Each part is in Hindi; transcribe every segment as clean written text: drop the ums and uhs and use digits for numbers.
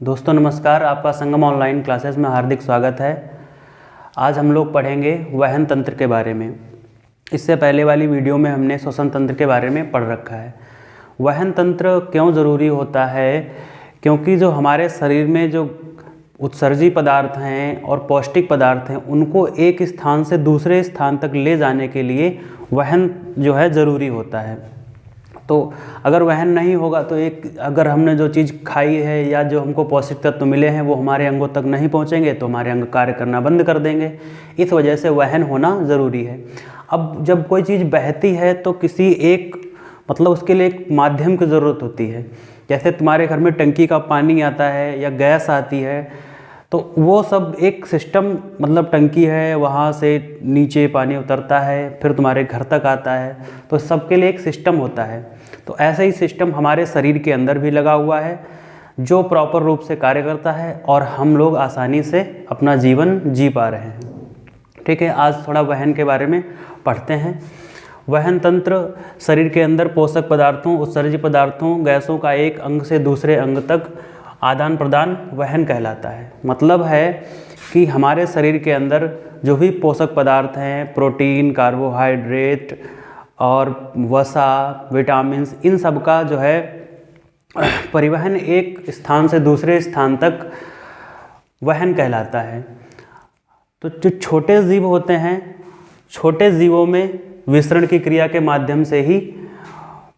दोस्तों नमस्कार, आपका संगम ऑनलाइन क्लासेस में हार्दिक स्वागत है। आज हम लोग पढ़ेंगे वहन तंत्र के बारे में। इससे पहले वाली वीडियो में हमने श्वसन तंत्र के बारे में पढ़ रखा है। वहन तंत्र क्यों ज़रूरी होता है? क्योंकि जो हमारे शरीर में जो उत्सर्जी पदार्थ हैं और पौष्टिक पदार्थ हैं, उनको एक स्थान से दूसरे स्थान तक ले जाने के लिए वहन जो है ज़रूरी होता है। तो अगर वहन नहीं होगा तो अगर हमने जो चीज़ खाई है या जो हमको पौष्टिक तत्व मिले हैं वो हमारे अंगों तक नहीं पहुंचेंगे तो हमारे अंग कार्य करना बंद कर देंगे। इस वजह से वहन होना ज़रूरी है। अब जब कोई चीज़ बहती है तो किसी एक उसके लिए एक माध्यम की ज़रूरत होती है। जैसे तुम्हारे घर में टंकी का पानी आता है या गैस आती है, तो वो सब एक सिस्टम टंकी है, वहाँ से नीचे पानी उतरता है, फिर तुम्हारे घर तक आता है, तो सबके लिए एक सिस्टम होता है। तो ऐसे ही सिस्टम हमारे शरीर के अंदर भी लगा हुआ है जो प्रॉपर रूप से कार्य करता है और हम लोग आसानी से अपना जीवन जी पा रहे हैं। ठीक है, आज थोड़ा वहन के बारे में पढ़ते हैं। वहन तंत्र शरीर के अंदर पोषक पदार्थों, उत्सर्जी पदार्थों, गैसों का एक अंग से दूसरे अंग तक आदान प्रदान वहन कहलाता है। मतलब है कि हमारे शरीर के अंदर जो भी पोषक पदार्थ हैं, प्रोटीन, कार्बोहाइड्रेट और वसा, विटामिन्स, इन सब का जो है परिवहन एक स्थान से दूसरे स्थान तक वहन कहलाता है। तो जो छोटे जीव होते हैं, छोटे जीवों में विसरण की क्रिया के माध्यम से ही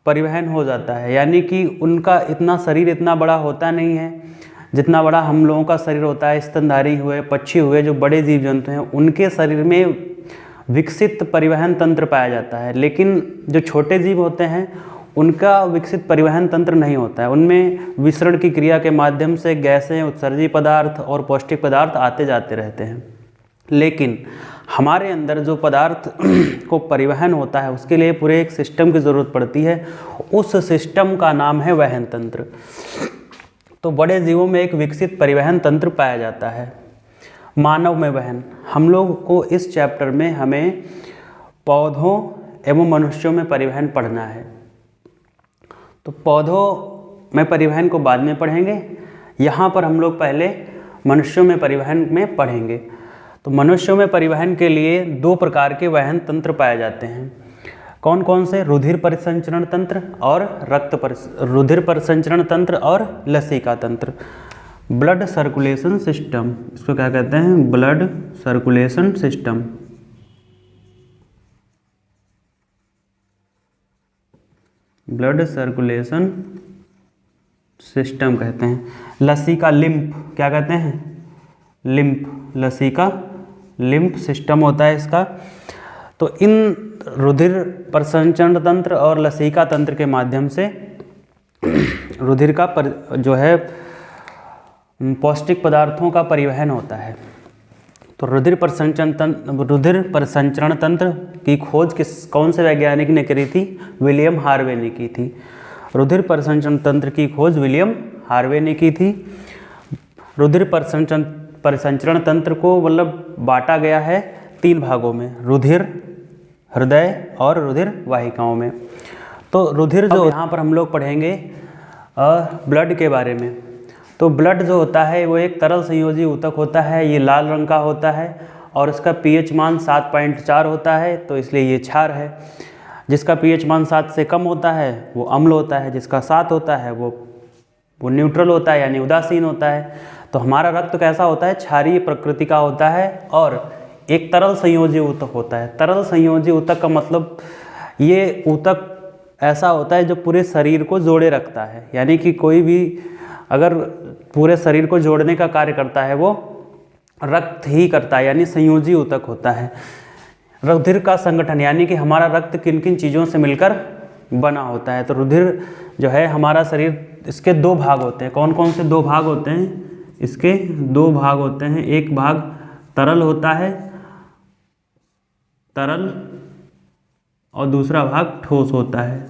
परिवहन हो जाता है। यानी कि उनका शरीर इतना बड़ा होता नहीं है जितना बड़ा हम लोगों का शरीर होता है। स्तनधारी हुए, पक्षी हुए, जो बड़े जीव जंतु हैं, उनके शरीर में विकसित परिवहन तंत्र पाया जाता है। लेकिन जो छोटे जीव होते हैं उनका विकसित परिवहन तंत्र नहीं होता है। उनमें विसरण की क्रिया के माध्यम से गैसें, उत्सर्जी पदार्थ और पौष्टिक पदार्थ आते जाते रहते हैं। लेकिन हमारे अंदर जो पदार्थ को परिवहन होता है उसके लिए पूरे एक सिस्टम की ज़रूरत पड़ती है। उस सिस्टम का नाम है वहन तंत्र। तो बड़े जीवों में एक विकसित परिवहन तंत्र पाया जाता है। मानव में वहन, हम लोग को इस चैप्टर में हमें पौधों एवं मनुष्यों में परिवहन पढ़ना है। तो पौधों में परिवहन को बाद में पढ़ेंगे। यहाँ पर हम लोग पहले मनुष्यों में परिवहन में पढ़ेंगे। तो मनुष्यों में परिवहन के लिए दो प्रकार के वहन तंत्र पाए जाते हैं। कौन कौन से? रुधिर परिसंचरण तंत्र और रुधिर परिसंचरण तंत्र और लसिका तंत्र। ब्लड सर्कुलेशन सिस्टम, इसको क्या कहते हैं? Blood circulation system. Blood circulation system कहते हैं। लसिका, लिम्फ, क्या कहते हैं? लिम्फ, लसिका लिम्फ सिस्टम होता है इसका। तो इन रुधिर परिसंचरण तंत्र और लसिका तंत्र के माध्यम से रुधिर का जो है पौष्टिक पदार्थों का परिवहन होता है। तो रुधिर परिसंचरण तंत्र की खोज कौन से वैज्ञानिक ने करी थी? विलियम हार्वे ने की थी। रुधिर परिसंचरण तंत्र की खोज विलियम हार्वे ने की थी। रुधिर परिसंचरण तंत्र को बांटा गया है 3 भागों में: रुधिर, हृदय और रुधिर वाहिकाओं में। तो रुधिर जो यहाँ पर हम लोग पढ़ेंगे ब्लड के बारे में। तो ब्लड जो होता है वो एक तरल संयोजी ऊतक होता है। ये लाल रंग का होता है और इसका पीएच मान 7.4 होता है, तो इसलिए ये क्षार है। जिसका पीएच मान 7 से कम होता है वो अम्ल होता है, जिसका 7 होता है वो न्यूट्रल होता है, यानी उदासीन होता है। तो हमारा रक्त कैसा होता है? क्षारीय प्रकृति का होता है और एक तरल संयोजी ऊतक होता है। तरल संयोजी ऊतक का मतलब ये ऊतक ऐसा होता है जो पूरे शरीर को जोड़े रखता है। यानी कि कोई भी अगर पूरे शरीर को जोड़ने का कार्य करता है वो रक्त ही करता है, यानी संयोजी ऊतक होता है। रुधिर का संगठन, यानी कि हमारा रक्त किन किन चीज़ों से मिलकर बना होता है। तो रुधिर जो है हमारा शरीर, इसके 2 भाग होते हैं। कौन कौन से 2 भाग होते हैं? इसके 2 भाग होते हैं। एक भाग तरल होता है, तरल, और दूसरा भाग ठोस होता है।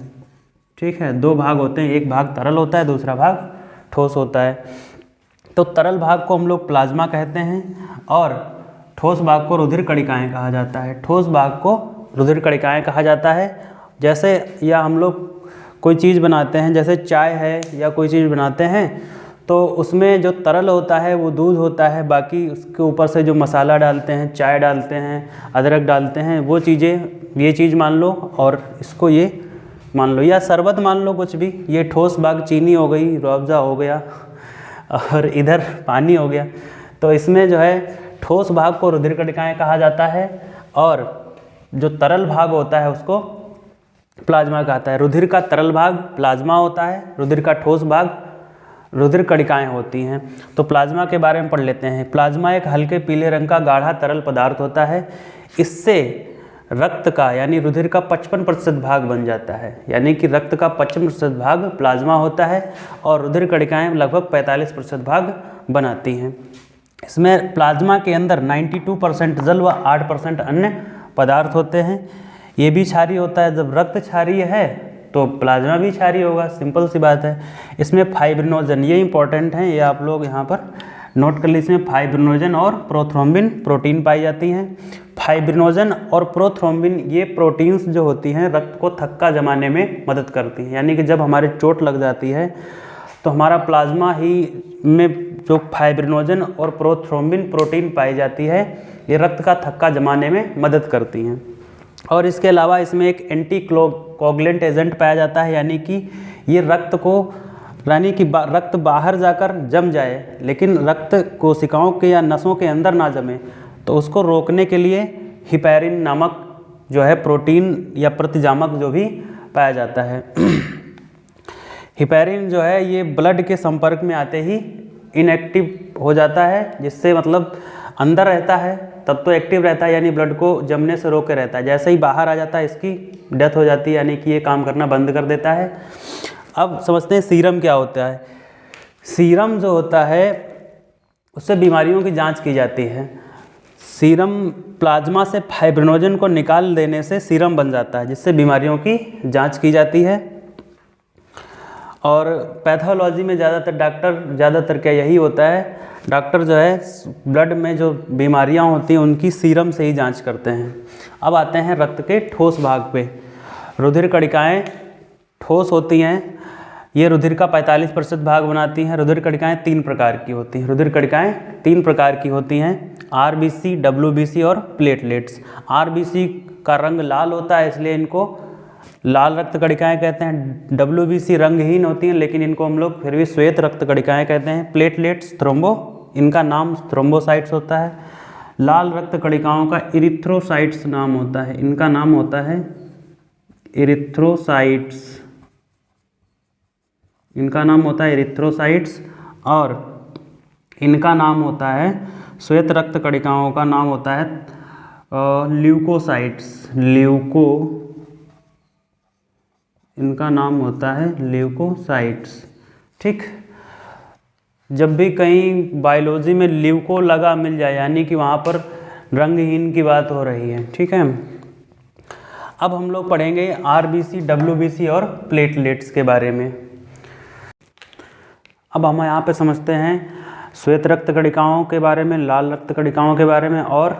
ठीक है, 2 भाग होते हैं। एक भाग तरल होता है, दूसरा भाग ठोस होता है। तो तरल भाग को हम लोग प्लाज्मा कहते हैं और ठोस भाग को रुधिर कणिकाएं कहा जाता है। ठोस भाग को रुधिर कणिकाएं कहा जाता है। जैसे या हम लोग कोई चीज़ बनाते हैं, जैसे चाय है या कोई चीज़ बनाते हैं, तो उसमें जो तरल होता है वो दूध होता है, बाकी उसके ऊपर से जो मसाला डालते हैं, चाय डालते हैं, अदरक डालते हैं, वो चीज़ें, ये चीज़ मान लो और इसको ये मान लो, या शरबत मान लो, कुछ भी। ये ठोस भाग चीनी हो गई, रूअफ़ज़ा हो गया और इधर पानी हो गया। तो इसमें जो है ठोस भाग को रुधिर कणिकाएँ कहा जाता है और जो तरल भाग होता है उसको प्लाज्मा कहता है। रुधिर का तरल भाग प्लाज्मा होता है, रुधिर का ठोस भाग रुधिर कणिकाएँ होती हैं। तो प्लाज्मा के बारे में पढ़ लेते हैं। प्लाज्मा एक हल्के पीले रंग का गाढ़ा तरल पदार्थ होता है। इससे रक्त का यानी रुधिर का 55% भाग बन जाता है, यानी कि रक्त का 55% भाग प्लाज्मा होता है और रुधिर कणिकाएँ लगभग 45% भाग बनाती हैं। इसमें प्लाज्मा के अंदर 92% जल व 8% अन्य पदार्थ होते हैं। ये भी क्षारीय होता है। जब रक्त क्षारीय है तो प्लाज्मा भी क्षारीय होगा, सिंपल सी बात है। इसमें फाइब्रिनोजन, ये इंपॉर्टेंट हैं, ये आप लोग यहाँ पर नोट कर लीजिए। इसमें फाइब्रिनोजन और प्रोथ्रोम्बिन प्रोटीन पाई जाती हैं। फाइब्रिनोजन और प्रोथ्रोम्बिन ये प्रोटीन्स जो होती हैं रक्त को थक्का जमाने में मदद करती हैं, यानी कि जब हमारे चोट लग जाती है तो हमारा प्लाज्मा ही में जो फाइब्रिनोजन और प्रोथ्रोम्बिन प्रोटीन पाई जाती है, ये रक्त का थक्का जमाने में मदद करती हैं। और इसके अलावा इसमें एक एंटी कोगुलेंट एजेंट पाया जाता है, यानी कि ये रक्त बाहर जाकर जम जाए लेकिन रक्त कोशिकाओं के या नसों के अंदर ना जमे, तो उसको रोकने के लिए हिपैरिन नामक जो है प्रोटीन या प्रतिजामक जो भी पाया जाता है। हिपैरिन जो है ये ब्लड के संपर्क में आते ही इनएक्टिव हो जाता है, जिससे मतलब अंदर रहता है तब तो एक्टिव रहता है, यानी ब्लड को जमने से रोके रहता है। जैसे ही बाहर आ जाता है इसकी डेथ हो जाती है, यानी कि ये काम करना बंद कर देता है। अब समझते हैं सीरम क्या होता है। सीरम जो होता है उससे बीमारियों की जांच की जाती है। सीरम प्लाज्मा से फाइब्रिनोजन को निकाल देने से सीरम बन जाता है, जिससे बीमारियों की जांच की जाती है। और पैथोलॉजी में ज़्यादातर क्या यही होता है, डॉक्टर जो है ब्लड में जो बीमारियां होती हैं उनकी सीरम से ही जांच करते हैं। अब आते हैं रक्त के ठोस भाग पे। रुधिर कणिकाएँ ठोस होती हैं, ये रुधिर का 45% भाग बनाती हैं। रुधिर कणिकाएँ 3 प्रकार की होती हैं। रुधिर कणिकाएँ 3 प्रकार की होती हैं, आरबीसी, डब्ल्यूबीसी और प्लेटलेट्स। आरबीसी का रंग लाल होता है, इसलिए इनको लाल रक्त कणिकाएँ कहते हैं। डब्ल्यूबीसी रंगहीन होती हैं, लेकिन इनको हम लोग फिर भी श्वेत रक्त कणिकाएँ कहते हैं। प्लेटलेट्स इनका नाम थ्रोम्बोसाइट्स होता है। लाल रक्त कणिकाओं का इरिथ्रोसाइट्स नाम होता है, इनका नाम होता है इरिथ्रोसाइट्स, इनका नाम होता है इरिथ्रोसाइट्स। और इनका नाम होता है श्वेत रक्त कणिकाओं का नाम होता है ल्यूकोसाइट्स, इनका नाम होता है ल्यूकोसाइट्स। ठीक, जब भी कहीं बायोलॉजी में ल्यूको लगा मिल जाए, यानी कि वहाँ पर रंगहीन की बात हो रही है। ठीक है, अब हम लोग पढ़ेंगे आरबीसी, डब्ल्यूबीसी और प्लेटलेट्स के बारे में। अब हम यहाँ पे समझते हैं श्वेत रक्त कणिकाओं के बारे में, लाल रक्त कणिकाओं के बारे में और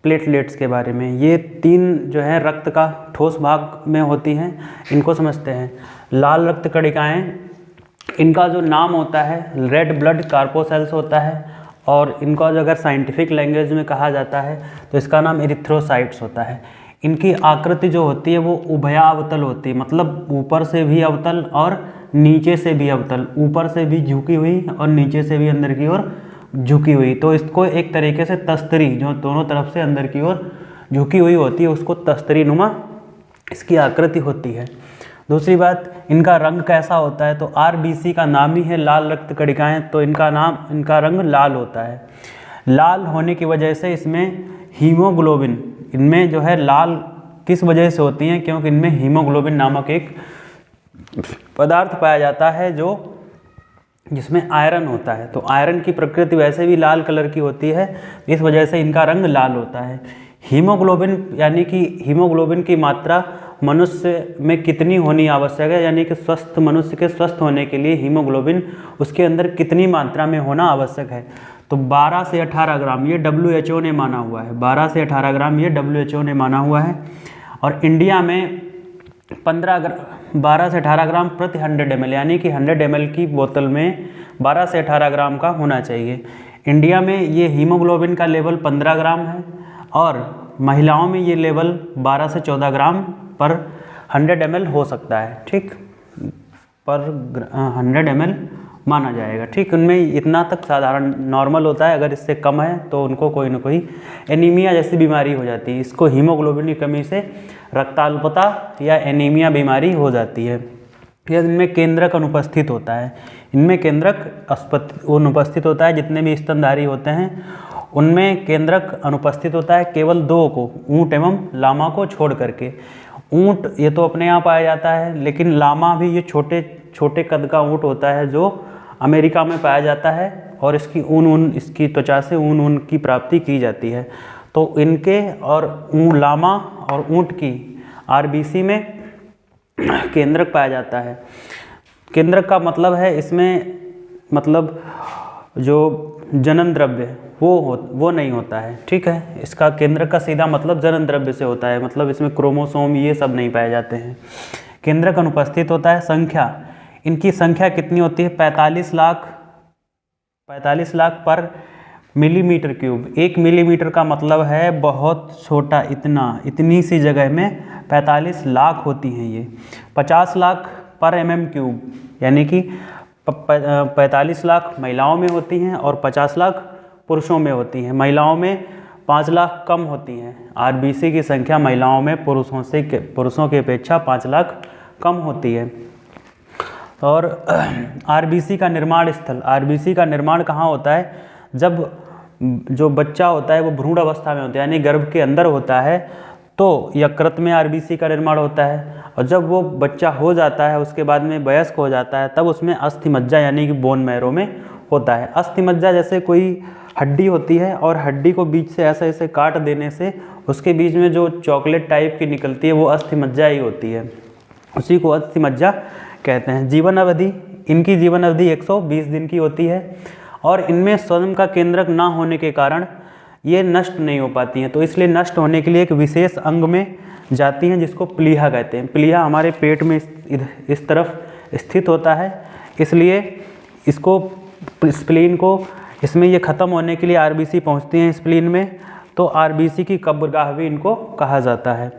प्लेटलेट्स के बारे में। ये 3 जो है रक्त का ठोस भाग में होती हैं, इनको समझते हैं। लाल रक्त कणिकाएँ, इनका जो नाम होता है रेड ब्लड कार्पोसेल्स होता है, और इनको जो अगर साइंटिफिक लैंग्वेज में कहा जाता है तो इसका नाम इरिथ्रोसाइट्स होता है। इनकी आकृति जो होती है वो उभयावतल होती है, मतलब ऊपर से भी अवतल और नीचे से भी अवतल, ऊपर से भी झुकी हुई और नीचे से भी अंदर की ओर झुकी हुई। तो इसको एक तरीके से तस्तरी, जो दोनों तरफ से अंदर की ओर झुकी हुई होती है, उसको तस्तरी नुमा इसकी आकृति होती है। दूसरी बात, इनका रंग कैसा होता है, तो आरबीसी का नाम ही है लाल रक्त कणिकाएँ, तो इनका रंग लाल होता है। लाल होने की वजह से इसमें हीमोग्लोबिन, इनमें जो है लाल किस वजह से होती हैं, क्योंकि इनमें हीमोग्लोबिन नामक एक पदार्थ पाया जाता है जिसमें आयरन होता है। तो आयरन की प्रकृति वैसे भी लाल कलर की होती है, इस वजह से इनका रंग लाल होता है। हीमोग्लोबिन, यानी कि हीमोग्लोबिन की मात्रा मनुष्य में कितनी होनी आवश्यक है, यानी कि स्वस्थ मनुष्य के स्वस्थ होने के लिए हीमोग्लोबिन उसके अंदर कितनी मात्रा में होना आवश्यक है, तो 12 से 18 ग्राम ये WHO ने माना हुआ है। 12 से 18 ग्राम ये WHO ने माना हुआ है। और इंडिया में 12 से 18 ग्राम प्रति 100 ml, यानी कि 100 ml की बोतल में 12 से 18 ग्राम का होना चाहिए। इंडिया में ये हीमोग्लोबिन का लेवल 15 ग्राम है और महिलाओं में ये लेवल 12 से 14 ग्राम पर 100 ml हो सकता है, ठीक, पर 100 ml माना जाएगा, ठीक। उनमें इतना तक साधारण नॉर्मल होता है, अगर इससे कम है तो उनको कोई ना कोई एनीमिया जैसी बीमारी हो जाती है। इसको हीमोग्लोबिन की कमी से रक्ताल्पता या एनीमिया बीमारी हो जाती है। यह इनमें केंद्रक अनुपस्थित होता है, इनमें केंद्रक अनुपस्थित होता है। जितने भी स्तनधारी होते हैं उनमें केंद्रक अनुपस्थित होता है, केवल 2 को, ऊँट एवं लामा को छोड़ करके। ऊँट ये तो अपने यहाँ पाया जाता है, लेकिन लामा भी ये छोटे छोटे कद का ऊँट होता है जो अमेरिका में पाया जाता है और इसकी इसकी त्वचा से ऊन की प्राप्ति की जाती है। तो इनके और लामा और ऊँट की आरबीसी में केंद्रक पाया जाता है। केंद्रक का मतलब है इसमें मतलब जो जनन द्रव्य वो नहीं होता है, ठीक है। इसका केंद्रक का सीधा मतलब जनन द्रव्य से होता है, मतलब इसमें क्रोमोसोम ये सब नहीं पाए जाते हैं। केंद्रक अनुपस्थित होता है। संख्या, इनकी संख्या कितनी होती है? 45 लाख पर मिलीमीटर क्यूब। 1 मिलीमीटर का मतलब है बहुत छोटा, इतनी सी जगह में 45 लाख होती हैं ये। 50 लाख पर mm क्यूब, यानी कि 45 लाख महिलाओं में होती हैं और 50 लाख पुरुषों में होती हैं। महिलाओं में 5 लाख कम होती हैं। आरबीसी की संख्या महिलाओं में पुरुषों की अपेक्षा 5 लाख कम होती है। और आरबीसी का निर्माण स्थल, आरबीसी का निर्माण कहाँ होता है? जब जो बच्चा होता है वो भ्रूण अवस्था में होता है, यानी गर्भ के अंदर होता है, तो यकृत में आरबीसी का निर्माण होता है। और जब वो बच्चा हो जाता है, उसके बाद में वयस्क हो जाता है, तब उसमें अस्थि मज्जा यानी कि बोन मैरो में होता है। अस्थि मज्जा जैसे कोई हड्डी होती है और हड्डी को बीच से ऐसे ऐसे काट देने से उसके बीच में जो चॉकलेट टाइप की निकलती है वो अस्थि मज्जा ही होती है, उसी को अस्थि मज्जा कहते हैं। जीवन अवधि, इनकी जीवन अवधि 120 दिन की होती है और इनमें स्वयं का केंद्रक ना होने के कारण ये नष्ट नहीं हो पाती हैं। तो इसलिए नष्ट होने के लिए एक विशेष अंग में जाती हैं जिसको प्लीहा कहते हैं। प्लीहा हमारे पेट में इस तरफ स्थित होता है, इसलिए इसको स्प्लीन को, इसमें ये ख़त्म होने के लिए आरबीसी पहुंचती हैं स्प्लीन में, तो आरबीसी की कब्रगाह भी इनको कहा जाता है।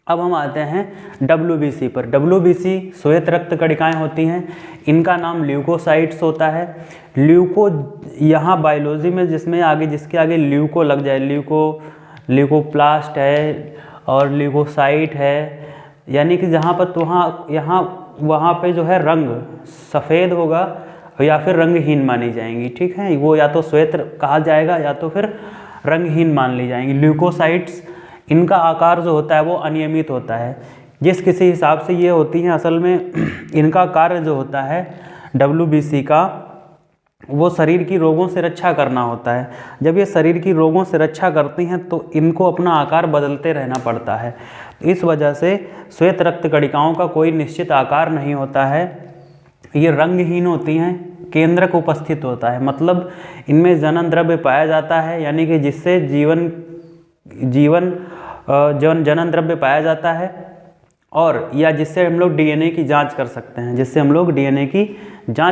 अब हम आते हैं डब्ल्यूबीसी पर। डब्ल्यूबीसी श्वेत रक्त कणिकाएँ होती हैं, इनका नाम ल्यूकोसाइट्स होता है। ल्यूको यहाँ बायोलॉजी में जिसके आगे ल्यूको लग जाए, ल्यूकोप्लास्ट है और ल्यूकोसाइट है, यानी कि जहाँ पर वहाँ पे जो है रंग सफ़ेद होगा या फिर रंगहीन मानी जाएंगी, ठीक है। वो या तो श्वेत कहा जाएगा या तो फिर रंगहीन मान ली जाएंगी। ल्यूकोसाइट्स, इनका आकार जो होता है वो अनियमित होता है, जिस किसी हिसाब से ये होती हैं। असल में इनका कार्य जो होता है डब्ल्यूबीसी का, वो शरीर की रोगों से रक्षा करना होता है। जब ये शरीर की रोगों से रक्षा करती हैं तो इनको अपना आकार बदलते रहना पड़ता है। इस वजह से श्वेत रक्त कणिकाओं का कोई निश्चित आकार नहीं होता है, ये रंगहीन होती हैं। केंद्रक उपस्थित होता है, मतलब इनमें जनन द्रव्य पाया जाता है, यानी कि जिससे जनन द्रव्य पाया जाता है, और या जिससे हम लोग डीएनए की जांच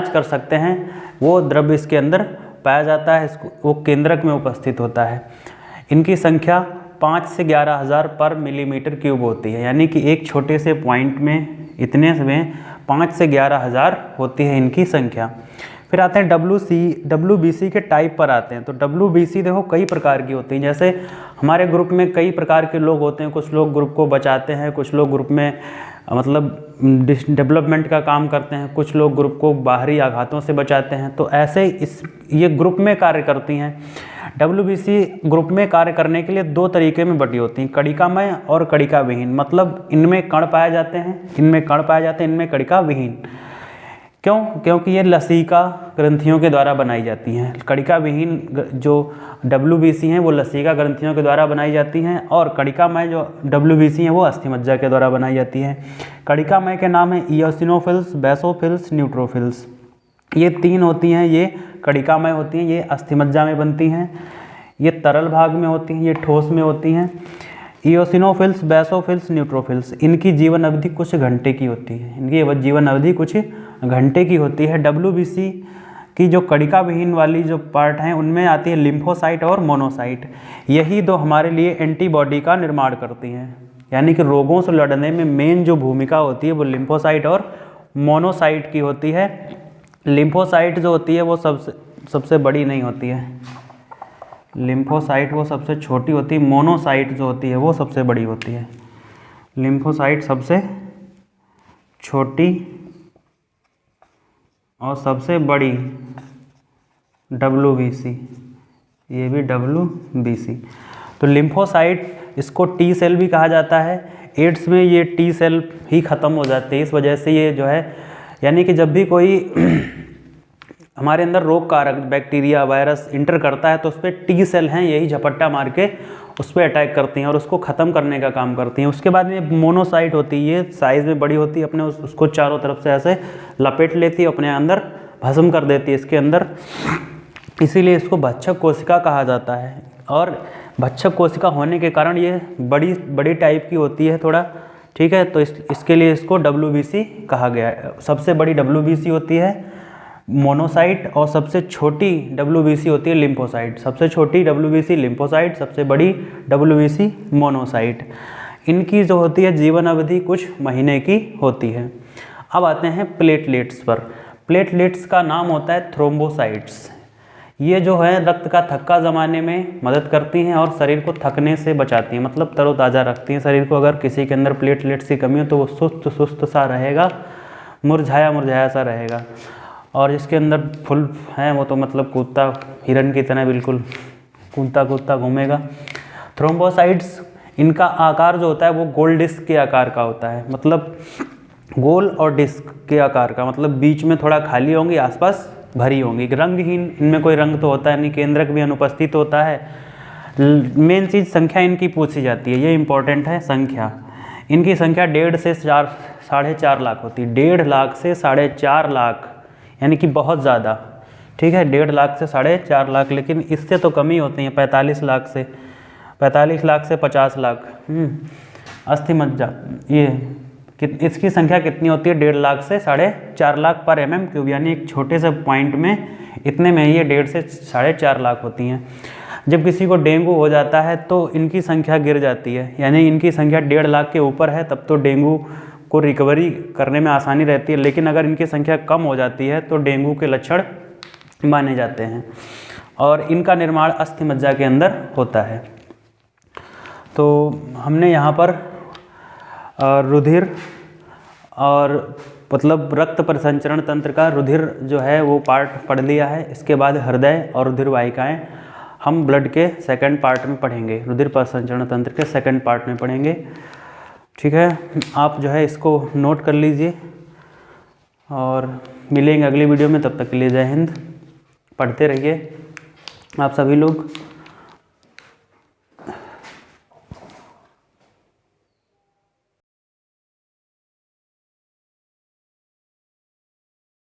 कर सकते हैं, वो द्रव्य इसके अंदर पाया जाता है, वो केंद्रक में उपस्थित होता है। इनकी संख्या 5 से 11,000 पर मिलीमीटर क्यूब होती है, यानी कि एक छोटे से पॉइंट में इतने में 5 से 11,000 होती है इनकी संख्या। फिर आते हैं डब्ल्यूबीसी के टाइप पर आते हैं। तो डब्ल्यूबीसी देखो कई प्रकार की होती हैं। जैसे हमारे ग्रुप में कई प्रकार के लोग होते हैं, कुछ लोग ग्रुप को बचाते हैं, कुछ लोग ग्रुप में मतलब डेवलपमेंट का काम करते हैं, कुछ लोग ग्रुप को बाहरी आघातों से बचाते हैं। तो ऐसे ये ग्रुप में कार्य करती हैं। डब्ल्यूबीसी ग्रुप में कार्य करने के लिए 2 तरीके में बटी होती हैं, कणिकामय और कणिका विहीन। मतलब इनमें कण पाए जाते हैं, इनमें कणिका विहीन। क्यों? क्योंकि ये लसिका ग्रंथियों के द्वारा बनाई जाती हैं। कणिका विहीन जो डब्ल्यूबीसी हैं वो लसिका ग्रंथियों के द्वारा बनाई जाती हैं, और कणिकामय जो डब्ल्यूबीसी हैं वो अस्थि मज्जा के द्वारा बनाई जाती हैं। कणिकामय के नाम है इयोसिनोफिल्स, बेसोफिल्स, न्यूट्रोफिल्स। ये 3 होती हैं, ये कणिकामय होती हैं, ये अस्थि मज्जा में बनती हैं। ये तरल भाग में होती हैं, ये ठोस में होती हैं। इयोसिनोफिल्स, बेसोफिल्स, न्यूट्रोफिल्स, इनकी जीवन अवधि कुछ घंटे की होती है, इनकी जीवन अवधि कुछ घंटे की होती है। डब्ल्यूबीसी कि जो कणिका विहीन वाली जो पार्ट हैं उनमें आती है लिम्फोसाइट और मोनोसाइट। यही दो हमारे लिए एंटीबॉडी का निर्माण करती हैं, यानी कि रोगों से लड़ने में मेन जो भूमिका होती है वो लिम्फोसाइट और मोनोसाइट की होती है। लिम्फोसाइट जो होती है वो सबसे बड़ी नहीं होती है, लिम्फोसाइट वो सबसे छोटी होती है, मोनोसाइट जो होती है वो सबसे बड़ी होती है। लिम्फोसाइट सबसे छोटी और सबसे बड़ी WBC, ये भी WBC। तो लिम्फोसाइट इसको टी सेल भी कहा जाता है। एड्स में ये टी सेल ही ख़त्म हो जाते हैं, इस वजह से ये जो है, यानी कि जब भी कोई हमारे अंदर रोग कारक बैक्टीरिया वायरस इंटर करता है तो उस पर टी सेल हैं, यही झपट्टा मार के उस पर अटैक करती हैं और उसको ख़त्म करने का काम करती हैं। उसके बाद में मोनोसाइट होती है, ये साइज़ में बड़ी होती है, अपने उसको चारों तरफ से ऐसे लपेट लेती है, अपने अंदर भस्म कर देती है इसके अंदर, इसीलिए इसको भक्षक कोशिका कहा जाता है। और भक्षक कोशिका होने के कारण ये बड़ी टाइप की होती है थोड़ा, ठीक है। तो इसके लिए इसको WBC कहा गया है। सबसे बड़ी WBC होती है मोनोसाइट और सबसे छोटी WBC होती है लिम्फोसाइट। सबसे छोटी WBC लिम्फोसाइट, सबसे बड़ी WBC मोनोसाइट। इनकी जो होती है जीवन अवधि कुछ महीने की होती है। अब आते हैं प्लेटलेट्स पर। प्लेटलेट्स का नाम होता है थ्रोम्बोसाइट्स। ये जो है रक्त का थक्का जमाने में मदद करती हैं और शरीर को थकने से बचाती हैं, मतलब तरोताज़ा रखती हैं शरीर को। अगर किसी के अंदर प्लेटलेट्स की कमी हो तो वो सुस्त सा रहेगा, मुरझाया सा रहेगा। और जिसके अंदर फुल है वो तो मतलब कूदता हिरन की तरह बिल्कुल कूदता घूमेगा। थ्रोम्बोसाइट्स, इनका आकार जो होता है वो गोल डिस्क के आकार का होता है, मतलब गोल और डिस्क के आकार का, मतलब बीच में थोड़ा खाली होंगी, आसपास भरी होंगी। रंगहीन, इनमें कोई रंग तो होता है नहीं, केंद्रक भी अनुपस्थित होता है। मेन चीज़ संख्या इनकी पूछी जाती है, ये इंपॉर्टेंट है संख्या। इनकी संख्या 1.5 से 4.5 लाख होती है। 1.5 लाख से 4.5 लाख, यानी कि बहुत ज़्यादा, ठीक है। 1.5 लाख से 4.5 लाख, लेकिन इससे तो कम ही होती हैं। 45 लाख से 50 लाख। अस्थि मज्जा, ये इसकी संख्या कितनी होती है? 1.5 लाख से 4.5 लाख पर mm³, यानी एक छोटे से पॉइंट में इतने में ये 1.5 से 4.5 लाख होती हैं। जब किसी को डेंगू हो जाता है तो इनकी संख्या गिर जाती है, यानी इनकी संख्या 1.5 लाख के ऊपर है, तब तो डेंगू को रिकवरी करने में आसानी रहती है। लेकिन अगर इनकी संख्या कम हो जाती है तो डेंगू के लक्षण माने जाते हैं। और इनका निर्माण अस्थि मज्जा के अंदर होता है। तो हमने यहाँ पर रुधिर और मतलब रक्त परिसंचरण तंत्र का रुधिर जो है वो पार्ट पढ़ लिया है। इसके बाद हृदय और रुधिर वाहिकाएँ हम ब्लड के सेकंड पार्ट में पढ़ेंगे, रुधिर परिसंचरण तंत्र के सेकंड पार्ट में पढ़ेंगे, ठीक है। आप जो है इसको नोट कर लीजिए और मिलेंगे अगली वीडियो में। तब तक के लिए जय हिंद। पढ़ते रहिए आप सभी लोग।